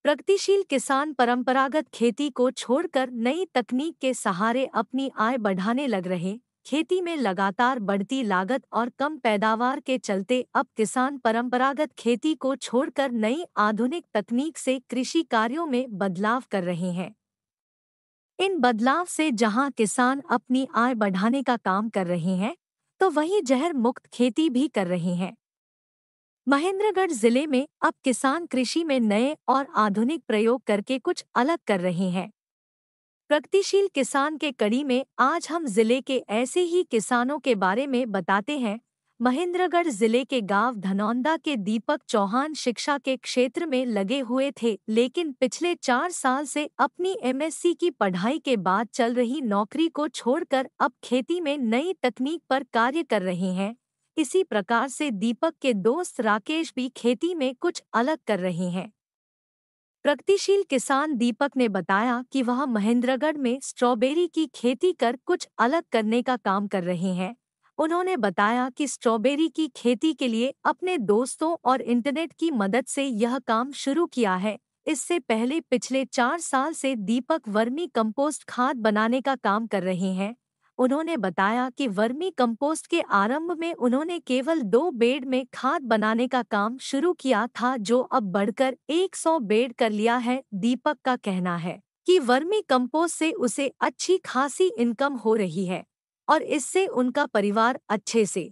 प्रगतिशील किसान परंपरागत खेती को छोड़कर नई तकनीक के सहारे अपनी आय बढ़ाने लग रहे। खेती में लगातार बढ़ती लागत और कम पैदावार के चलते अब किसान परंपरागत खेती को छोड़कर नई आधुनिक तकनीक से कृषि कार्यों में बदलाव कर रहे हैं। इन बदलाव से जहां किसान अपनी आय बढ़ाने का काम कर रहे हैं, तो वहीं जहर मुक्त खेती भी कर रहे हैं। महेंद्रगढ़ जिले में अब किसान कृषि में नए और आधुनिक प्रयोग करके कुछ अलग कर रहे हैं। प्रगतिशील किसान के कड़ी में आज हम जिले के ऐसे ही किसानों के बारे में बताते हैं। महेंद्रगढ़ जिले के गांव धनौंदा के दीपक चौहान शिक्षा के क्षेत्र में लगे हुए थे, लेकिन पिछले 4 साल से अपनी एमएससी की पढ़ाई के बाद चल रही नौकरी को छोड़कर अब खेती में नई तकनीक पर कार्य कर रहे हैं। इसी प्रकार से दीपक के दोस्त राकेश भी खेती में कुछ अलग कर रहे हैं। प्रगतिशील किसान दीपक ने बताया कि वह महेंद्रगढ़ में स्ट्रॉबेरी की खेती कर कुछ अलग करने का काम कर रहे हैं। उन्होंने बताया कि स्ट्रॉबेरी की खेती के लिए अपने दोस्तों और इंटरनेट की मदद से यह काम शुरू किया है। इससे पहले पिछले 4 साल से दीपक वर्मी कंपोस्ट खाद बनाने का काम कर रहे हैं। उन्होंने बताया कि वर्मी कंपोस्ट के आरंभ में उन्होंने केवल 2 बेड में खाद बनाने का काम शुरू किया था, जो अब बढ़कर 100 बेड कर लिया है। दीपक का कहना है कि वर्मी कंपोस्ट से उसे अच्छी खासी इनकम हो रही है और इससे उनका परिवार अच्छे से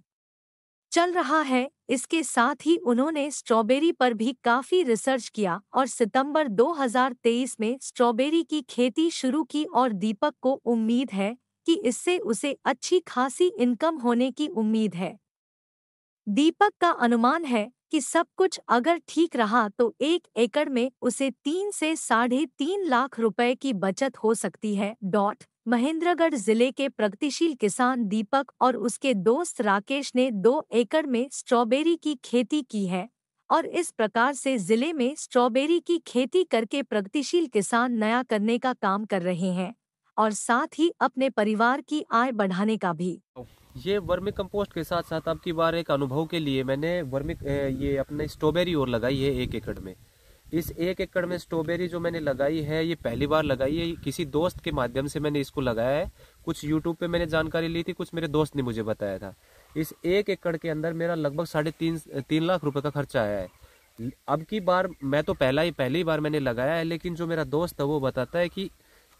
चल रहा है। इसके साथ ही उन्होंने स्ट्रॉबेरी पर भी काफी रिसर्च किया और सितंबर 2023 में स्ट्रॉबेरी की खेती शुरू की और दीपक को उम्मीद है कि इससे उसे अच्छी खासी इनकम होने की उम्मीद है। दीपक का अनुमान है कि सब कुछ अगर ठीक रहा तो 1 एकड़ में उसे 3 से 3.5 लाख रुपए की बचत हो सकती है। महेंद्रगढ़ जिले के प्रगतिशील किसान दीपक और उसके दोस्त राकेश ने 2 एकड़ में स्ट्रॉबेरी की खेती की है और इस प्रकार से जिले में स्ट्रॉबेरी की खेती करके प्रगतिशील किसान नया करने का काम कर रहे हैं और साथ ही अपने परिवार की आय बढ़ाने का भी। ये वर्मी कंपोस्ट के साथ साथ अब की बार एक अनुभव के लिए मैंने ये अपने स्ट्रॉबेरी और लगाई है 1 एकड़ में। इस 1 एकड़ में स्ट्रॉबेरी जो मैंने लगाई है ये पहली बार लगाई है। किसी दोस्त के माध्यम से मैंने इसको लगाया है। कुछ यूट्यूब पे मैंने जानकारी ली थी, कुछ मेरे दोस्त ने मुझे बताया था। इस 1 एकड़ के अंदर मेरा लगभग 3.5 लाख रुपए का खर्चा आया है। अब की बार मैं तो पहली बार मैंने लगाया है, लेकिन जो मेरा दोस्त है वो बताता है कि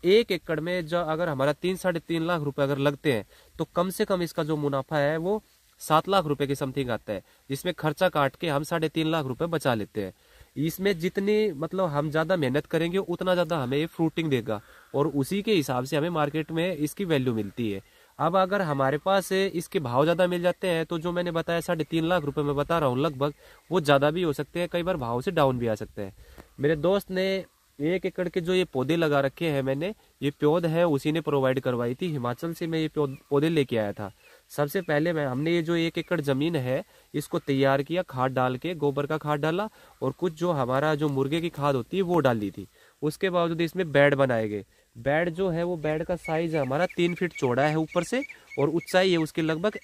1 एकड़ में जो अगर हमारा 3-3.5 लाख रुपए अगर लगते हैं तो कम से कम इसका जो मुनाफा है वो 7 लाख रुपए की समथिंग आता है, जिसमें खर्चा काट के हम 3.5 लाख रुपए बचा लेते हैं। इसमें जितनी मतलब हम ज्यादा मेहनत करेंगे उतना ज्यादा हमें ये फ्रूटिंग देगा और उसी के हिसाब से हमें मार्केट में इसकी वैल्यू मिलती है। अब अगर हमारे पास इसके भाव ज्यादा मिल जाते हैं तो जो मैंने बताया 3.5 लाख रुपए मैं बता रहा हूँ लगभग, वो ज्यादा भी हो सकते हैं, कई बार भाव से डाउन भी आ सकते हैं। मेरे दोस्त ने 1 एकड़ के जो ये पौधे लगा रखे हैं, मैंने ये पौध है उसी ने प्रोवाइड करवाई थी। हिमाचल से मैं ये पौधे लेके आया था। सबसे पहले हमने ये जो 1 एकड़ जमीन है इसको तैयार किया, खाद डाल के, गोबर का खाद डाला और कुछ जो हमारा जो मुर्गे की खाद होती है वो डाली थी। उसके बावजूद इसमें बेड बनाए गए। बेड जो है वो बेड का साइज हमारा 3 फीट चौड़ा है ऊपर से और ऊंचाई है उसकी लगभग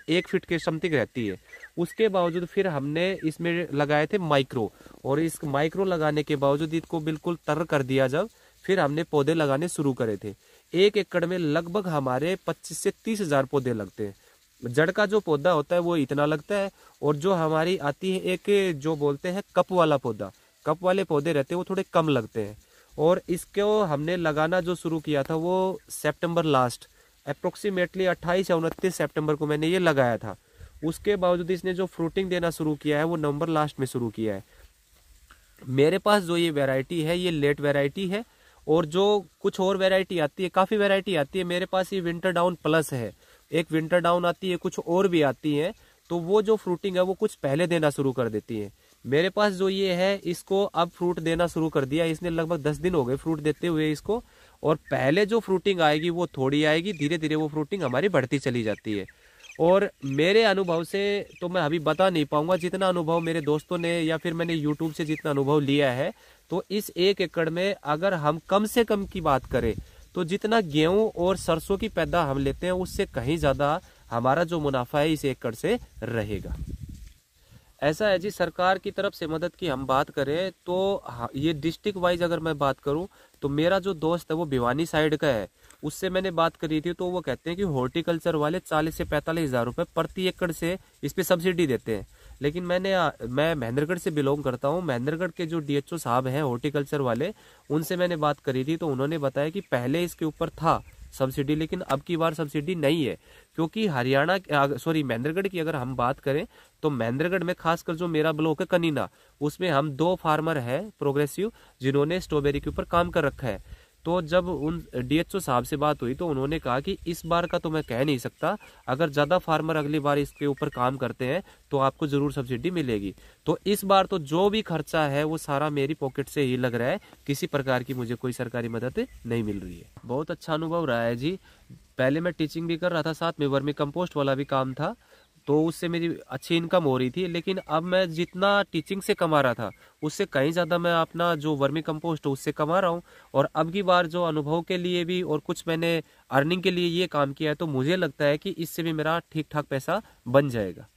1 फीट के समथिंग रहती है। उसके बावजूद फिर हमने इसमें लगाए थे माइक्रो, और इस माइक्रो लगाने के बावजूद इसको बिल्कुल तर कर दिया। जब फिर हमने पौधे लगाने शुरू करे थे, 1 एकड़ में लगभग हमारे 25 से 30 हजार पौधे लगते हैं। जड़ का जो पौधा होता है वो इतना लगता है और जो हमारी आती है एक जो बोलते हैं कप वाला पौधा, कप वाले पौधे रहते हैं वो थोड़े कम लगते हैं। और इसको हमने लगाना जो शुरू किया था वो सितंबर लास्ट अप्रोक्सीमेटली 28 या 29 सितंबर को मैंने ये लगाया था। उसके बावजूद इसने जो फ्रूटिंग देना शुरू किया है वो नवंबर लास्ट में शुरू किया है। मेरे पास जो ये वैरायटी है ये लेट वैरायटी है और जो कुछ और वैरायटी आती है, काफ़ी वैरायटी आती है। मेरे पास ये विंटर डाउन प्लस है, एक विंटर डाउन आती है, कुछ और भी आती है। तो वो जो फ्रूटिंग है वो कुछ पहले देना शुरू कर देती है। मेरे पास जो ये है इसको अब फ्रूट देना शुरू कर दिया, इसने लगभग 10 दिन हो गए फ्रूट देते हुए इसको। और पहले जो फ्रूटिंग आएगी वो थोड़ी आएगी, धीरे धीरे वो फ्रूटिंग हमारी बढ़ती चली जाती है। और मेरे अनुभव से तो मैं अभी बता नहीं पाऊंगा, जितना अनुभव मेरे दोस्तों ने या फिर मैंने यूट्यूब से जितना अनुभव लिया है, तो इस 1 एकड़ में अगर हम कम से कम की बात करें तो जितना गेहूं और सरसों की पैदा हम लेते हैं उससे कहीं ज्यादा हमारा जो मुनाफा है इस एकड़ से रहेगा। ऐसा है जी, सरकार की तरफ से मदद की हम बात करें तो ये डिस्ट्रिक्ट वाइज अगर मैं बात करूं तो मेरा जो दोस्त है वो भिवानी साइड का है, उससे मैंने बात करी थी तो वो कहते हैं कि हॉर्टिकल्चर वाले 40 से 45 हजार रुपये प्रति एकड़ से इस पे सब्सिडी देते हैं। लेकिन मैं महेंद्रगढ़ से बिलोंग करता हूँ। महेंद्रगढ़ के जो डीएचओ साहब हैं हॉर्टिकल्चर वाले, उनसे मैंने बात करी थी तो उन्होंने बताया कि पहले इसके ऊपर था सब्सिडी, लेकिन अब की बार सब्सिडी नहीं है, क्योंकि महेंद्रगढ़ की अगर हम बात करें तो महेंद्रगढ़ में खासकर जो मेरा ब्लॉक है कनीना, उसमें हम 2 फार्मर हैं प्रोग्रेसिव जिन्होंने स्ट्रॉबेरी के ऊपर काम कर रखा है। तो जब उन डीएचओ साहब से बात हुई तो उन्होंने कहा कि इस बार का तो मैं कह नहीं सकता, अगर ज़्यादा फार्मर अगली बार इसके ऊपर काम करते हैं तो आपको ज़रूर सब्सिडी मिलेगी। तो इस बार तो जो भी खर्चा है वो सारा मेरी पॉकेट से ही लग रहा है, किसी प्रकार की मुझे कोई सरकारी मदद नहीं मिल रही है। बहुत अच्छा अनुभव रहा है जी। पहले मैं टीचिंग भी कर रहा था, साथ में वर्मी कंपोस्ट वाला भी काम था, तो उससे मेरी अच्छी इनकम हो रही थी। लेकिन अब मैं जितना टीचिंग से कमा रहा था उससे कहीं ज़्यादा मैं अपना जो वर्मी कंपोस्ट है उससे कमा रहा हूँ। और अब की बार जो अनुभव के लिए भी और कुछ मैंने अर्निंग के लिए ये काम किया है, तो मुझे लगता है कि इससे भी मेरा ठीक ठाक पैसा बन जाएगा।